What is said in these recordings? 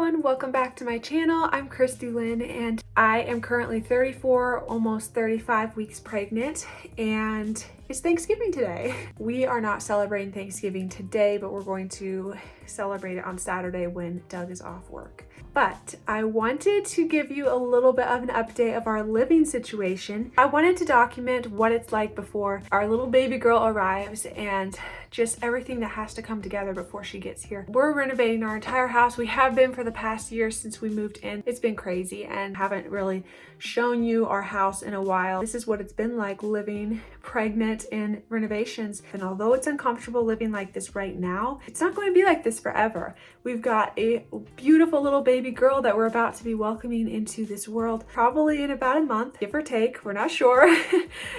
everyone, welcome back to my channel. I'm Christy Lynn and I am currently 34, almost 35 weeks pregnant, and it's Thanksgiving today. We are not celebrating Thanksgiving today, but we're going to celebrate it on Saturday when Doug is off work. But I wanted to give you a little bit of an update of our living situation. I wanted to document what it's like before our little baby girl arrives and just everything that has to come together before she gets here. We're renovating our entire house. We have been for the past year since we moved in. It's been crazy and haven't really shown you our house in a while. This is what it's been like living pregnant in renovations. And although it's uncomfortable living like this right now, it's not going to be like this forever. We've got a beautiful little baby girl that we're about to be welcoming into this world probably in about a month, give or take. We're not sure.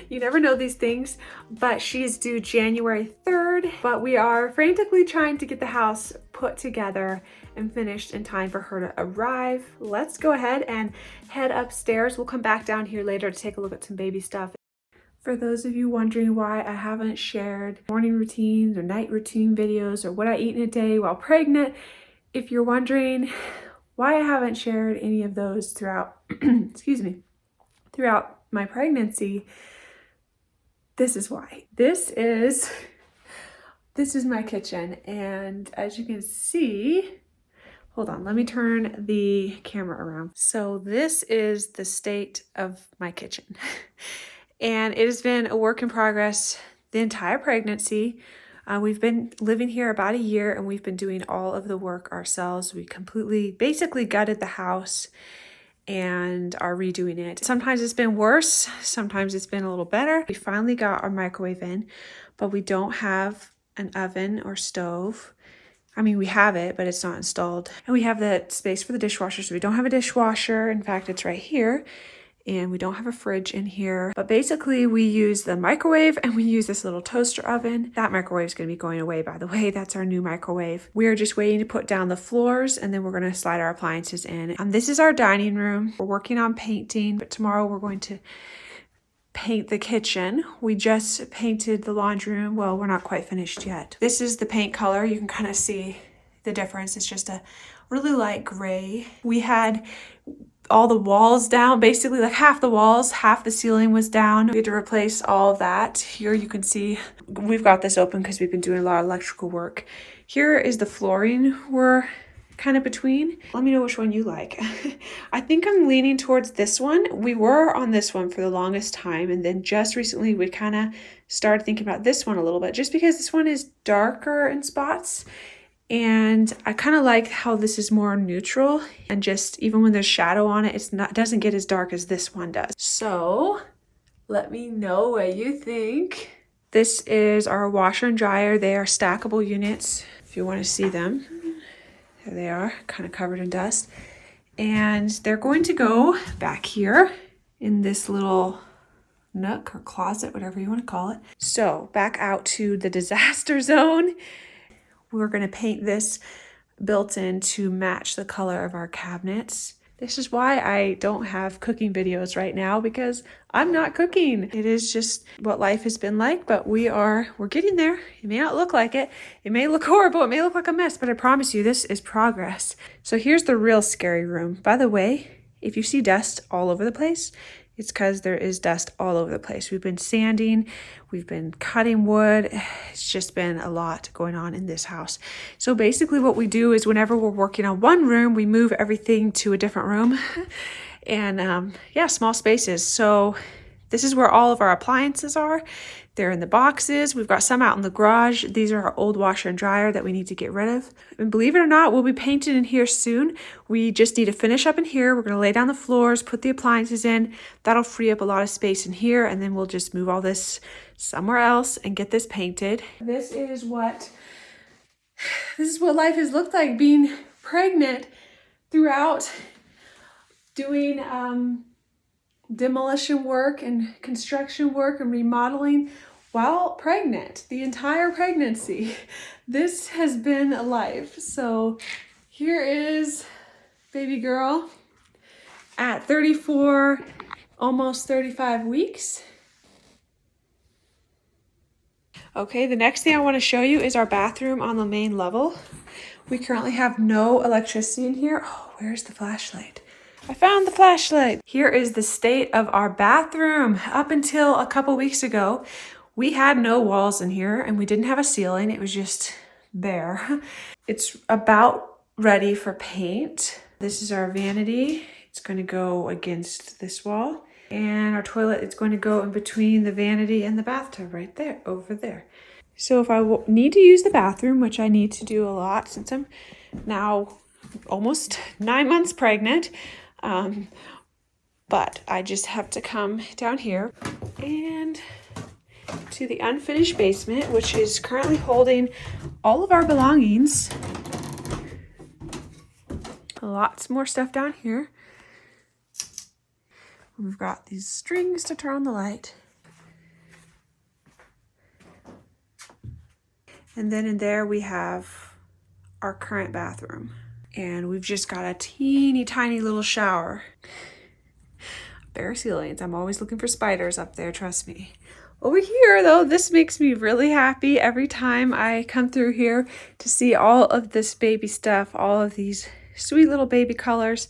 You never know these things, but she's due January 3rd. But we are frantically trying to get the house put together and finished in time for her to arrive. Let's go ahead and head upstairs. We'll come back down here later to take a look at some baby stuff. For those of you wondering why I haven't shared morning routines or night routine videos or what I eat in a day while pregnant, if you're wondering why I haven't shared any of those throughout, throughout my pregnancy, this is why. This is my kitchen, and as you can see, hold on, let me turn the camera around. So this is the state of my kitchen. And it has been a work in progress the entire pregnancy. We've been living here about a year and we've been doing all of the work ourselves. We basically gutted the house and are redoing it. Sometimes it's been worse, sometimes it's been a little better. We finally got our microwave in, but we don't have an oven or stove. I mean, we have it, but it's not installed. And we have the space for the dishwasher, so we don't have a dishwasher. In fact, it's right here. And we don't have a fridge in here. But basically, we use the microwave and we use this little toaster oven. That microwave is going to be going away, by the way. That's our new microwave. We are just waiting to put down the floors and then we're going to slide our appliances in. This is our dining room. We're working on painting, but tomorrow we're going to paint the kitchen. We just painted the laundry room. Well, we're not quite finished yet. This is the paint color. You can kind of see the difference. It's just a really light gray. We had all the walls down, basically like half the walls, half the ceiling was down. We had to replace all of that. Here you can see we've got this open because we've been doing a lot of electrical work. Here is the flooring we're kind of between. Let me know which one you like. I think I'm leaning towards this one. We were on this one for the longest time, and then just recently we kind of started thinking about this one a little bit just because this one is darker in spots. And I kind of like how this is more neutral, and just even when there's shadow on it, doesn't get as dark as this one does. So let me know what you think. This is our washer and dryer. They are stackable units if you want to see them. There they are, kind of covered in dust. And they're going to go back here in this little nook or closet, whatever you want to call it. So back out to the disaster zone. We're going to paint this built-in to match the color of our cabinets. This is why I don't have cooking videos right now, because I'm not cooking. It is just what life has been like, but we're getting there. It may not look like it. It may look horrible. It may look like a mess, but I promise you this is progress. So here's the real scary room. By the way, if you see dust all over the place, it's because there is dust all over the place. We've been sanding, we've been cutting wood. It's just been a lot going on in this house. So basically what we do is whenever we're working on one room, we move everything to a different room. And yeah, small spaces. So this is where all of our appliances are. They're in the boxes. We've got some out in the garage. These are our old washer and dryer that we need to get rid of. And believe it or not, we'll be painted in here soon. We just need to finish up in here. We're going to lay down the floors, put the appliances in. That'll free up a lot of space in here. And then we'll just move all this somewhere else and get this painted. This is what life has looked like being pregnant throughout doing demolition work and construction work and remodeling while pregnant, the entire pregnancy. This has been a life. So here is baby girl at 34, almost 35 weeks. Okay, the next thing I want to show you is our bathroom on the main level. We currently have no electricity in here. Oh, where's the flashlight? I found the flashlight. Here is the state of our bathroom. Up until a couple weeks ago, we had no walls in here and we didn't have a ceiling. It was just there. It's about ready for paint. This is our vanity. It's going to go against this wall. And our toilet is going to go in between the vanity and the bathtub right there, over there. So if I need to use the bathroom, which I need to do a lot since I'm now almost 9 months pregnant, but I just have to come down here and to the unfinished basement, which is currently holding all of our belongings. Lots more stuff down here. We've got these strings to turn on the light. And then in there we have our current bathroom. And we've just got a teeny tiny little shower. Bare ceilings. I'm always looking for spiders up there, trust me. Over here though, this makes me really happy every time I come through here to see all of this baby stuff, all of these sweet little baby colors.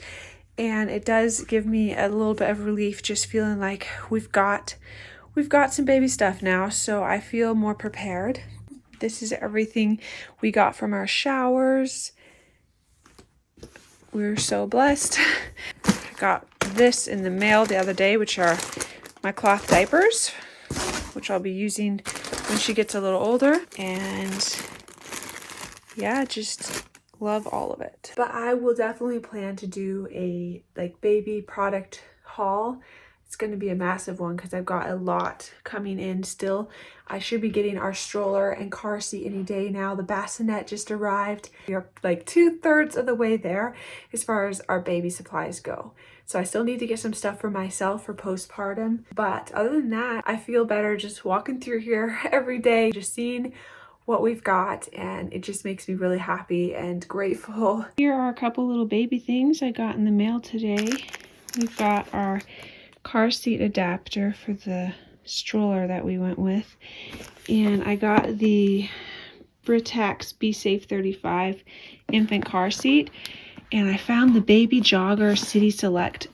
And it does give me a little bit of relief just feeling like we've got some baby stuff now, so I feel more prepared. This is everything we got from our showers. We're so blessed. I got this in the mail the other day, which are my cloth diapers, which I'll be using when she gets a little older. And yeah, just love all of it. But I will definitely plan to do a baby product haul. It's going to be a massive one because I've got a lot coming in still. I should be getting our stroller and car seat any day now. The bassinet just arrived. We are like 2/3 of the way there as far as our baby supplies go. So I still need to get some stuff for myself for postpartum. But other than that, I feel better just walking through here every day, just seeing what we've got, and it just makes me really happy and grateful. Here are a couple little baby things I got in the mail today. We've got our car seat adapter for the stroller that we went with, and I got the Britax Be Safe 35 infant car seat, and I found the Baby Jogger City Select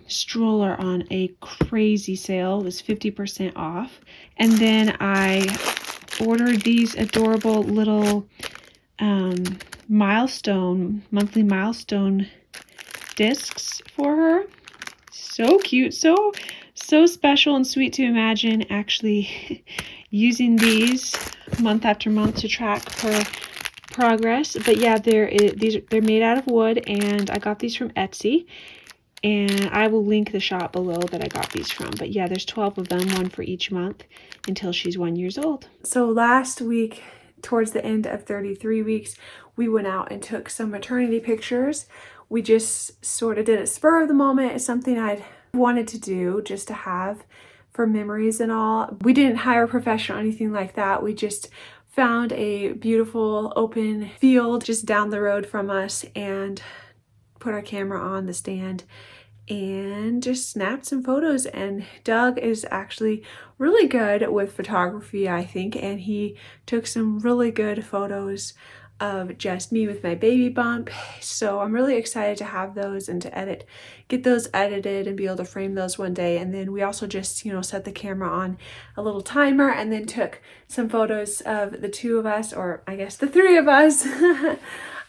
stroller on a crazy sale. It was 50% off. And then I ordered these adorable little monthly milestone discs for her. So cute, so special and sweet to imagine actually using these month after month to track her progress. But yeah, they're made out of wood, and I got these from Etsy, and I will link the shop below that I got these from. But yeah, there's 12 of them, one for each month until she's 1 year old. So last week, towards the end of 33 weeks, we went out and took some maternity pictures. We just sort of did it spur of the moment. It's something I'd wanted to do just to have for memories and all. We didn't hire a professional or anything like that. We just found a beautiful open field just down the road from us and put our camera on the stand and just snapped some photos. And Doug is actually really good with photography, I think, and he took some really good photos of just me with my baby bump. So I'm really excited to have those and to get those edited and be able to frame those one day. And then we also just, set the camera on a little timer and then took some photos of the two of us, or I guess the three of us.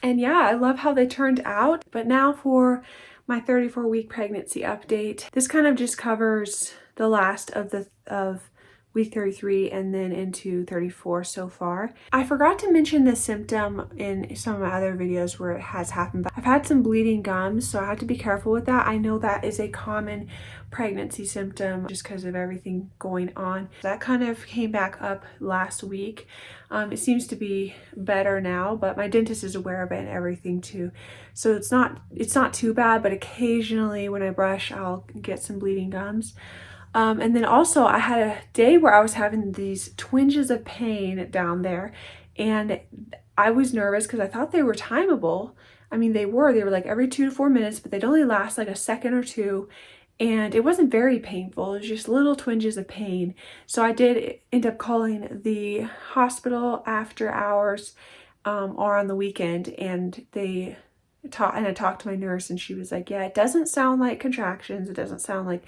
And yeah, I love how they turned out. But now for my 34-week pregnancy update. This kind of just covers the last of week 33 and then into 34 so far. I forgot to mention this symptom in some of my other videos where it has happened, but I've had some bleeding gums, so I have to be careful with that. I know that is a common pregnancy symptom just because of everything going on. That kind of came back up last week. It seems to be better now, but my dentist is aware of it and everything too. So it's not too bad, but occasionally when I brush, I'll get some bleeding gums. And then also I had a day where I was having these twinges of pain down there, and I was nervous because I thought they were timeable. I mean, they were like every 2 to 4 minutes, but they'd only last like a second or two. And it wasn't very painful. It was just little twinges of pain. So I did end up calling the hospital after hours or on the weekend, and I talked to my nurse, and she was like, yeah, it doesn't sound like contractions. It doesn't sound like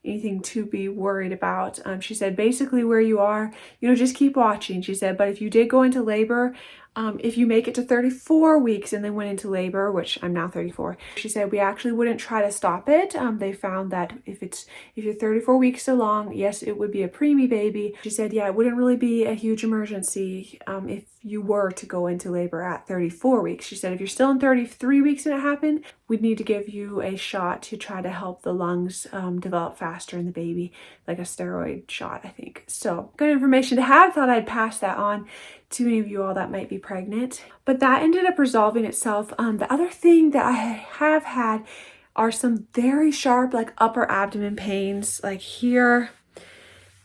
anything to be worried about. She said, basically where you are, just keep watching. She said, but if you did go into labor, if you make it to 34 weeks and then went into labor, which I'm now 34, she said, we actually wouldn't try to stop it. They found that if you're 34 weeks along, yes, it would be a preemie baby. She said, yeah, it wouldn't really be a huge emergency if you were to go into labor at 34 weeks. She said, if you're still in 33 weeks and it happened, we'd need to give you a shot to try to help the lungs develop faster in the baby, like a steroid shot, I think. So good information to have. Thought I'd pass that on to any of you all that might be pregnant. But that ended up resolving itself. The other thing that I have had are some very sharp, like upper abdomen pains, like here.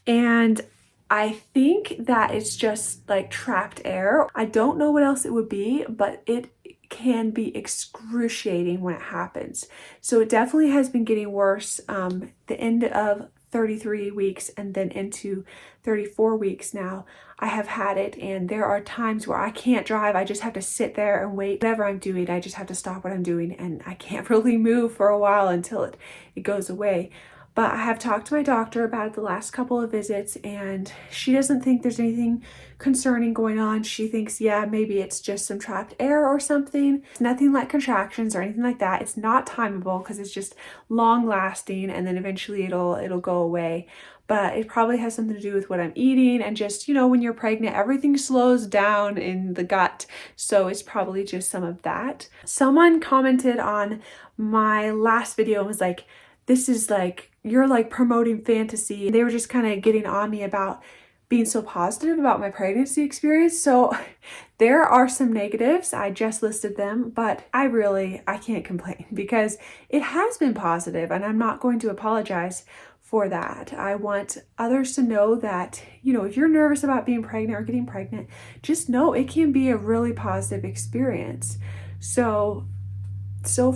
And I think that it's just like trapped air. I don't know what else it would be, but it can be excruciating when it happens. So it definitely has been getting worse. The end of 33 weeks and then into 34 weeks now, I have had it, and there are times where I can't drive. I just have to sit there and wait. Whatever I'm doing, I just have to stop what I'm doing, and I can't really move for a while until it goes away. But I have talked to my doctor about it the last couple of visits, and she doesn't think there's anything concerning going on. She thinks, yeah, maybe it's just some trapped air or something. It's nothing like contractions or anything like that. It's not timeable because it's just long lasting, and then eventually it'll go away. But it probably has something to do with what I'm eating, and just, when you're pregnant, everything slows down in the gut. So it's probably just some of that. Someone commented on my last video and was like, this is like, you're like promoting fantasy. They were just kind of getting on me about being so positive about my pregnancy experience. So there are some negatives. I just listed them, but I can't complain because it has been positive, and I'm not going to apologize for that. I want others to know that, if you're nervous about being pregnant or getting pregnant, just know it can be a really positive experience. So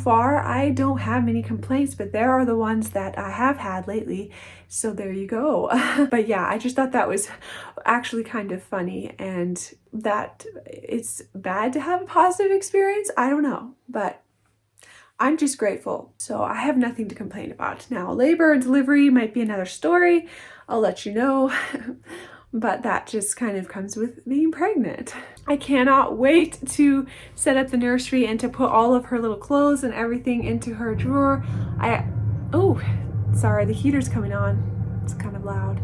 far, I don't have many complaints, but there are the ones that I have had lately. So there you go. But yeah, I just thought that was actually kind of funny, and that it's bad to have a positive experience. I don't know, but I'm just grateful. So I have nothing to complain about. Now, labor and delivery might be another story. I'll let you know. But that just kind of comes with being pregnant. I cannot wait to set up the nursery and to put all of her little clothes and everything into her drawer. Oh, sorry, the heater's coming on. It's kind of loud.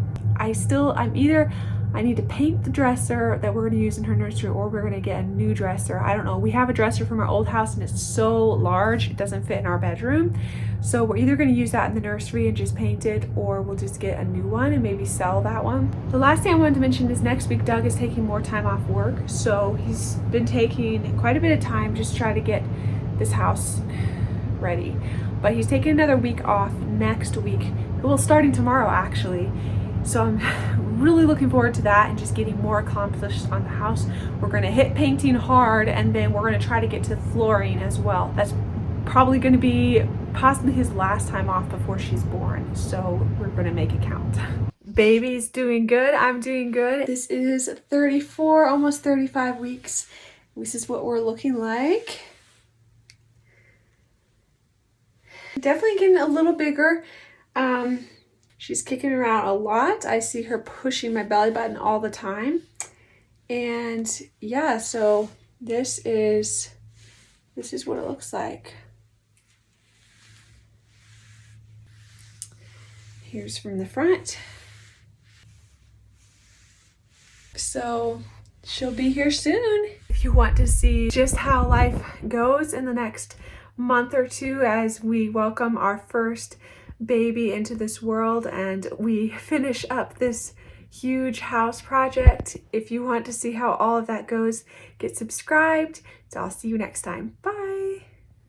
I need to paint the dresser that we're going to use in her nursery, or we're going to get a new dresser. I don't know. We have a dresser from our old house, and it's so large, it doesn't fit in our bedroom. So we're either going to use that in the nursery and just paint it, or we'll just get a new one and maybe sell that one. The last thing I wanted to mention is next week, Doug is taking more time off work. So he's been taking quite a bit of time just to try to get this house ready. But he's taking another week off next week. Well, starting tomorrow, actually. So I'm really looking forward to that and just getting more accomplished on the house. We're going to hit painting hard, and then we're going to try to get to flooring as well. That's probably going to be possibly his last time off before she's born. So we're going to make it count. Baby's doing good. I'm doing good. This is 34, almost 35 weeks. This is what we're looking like. Definitely getting a little bigger. She's kicking around a lot. I see her pushing my belly button all the time. And yeah, so this is what it looks like. Here's from the front. So she'll be here soon. If you want to see just how life goes in the next month or two as we welcome our first baby into this world and we finish up this huge house project, if you want to see how all of that goes, get subscribed. So I'll see you next time. Bye.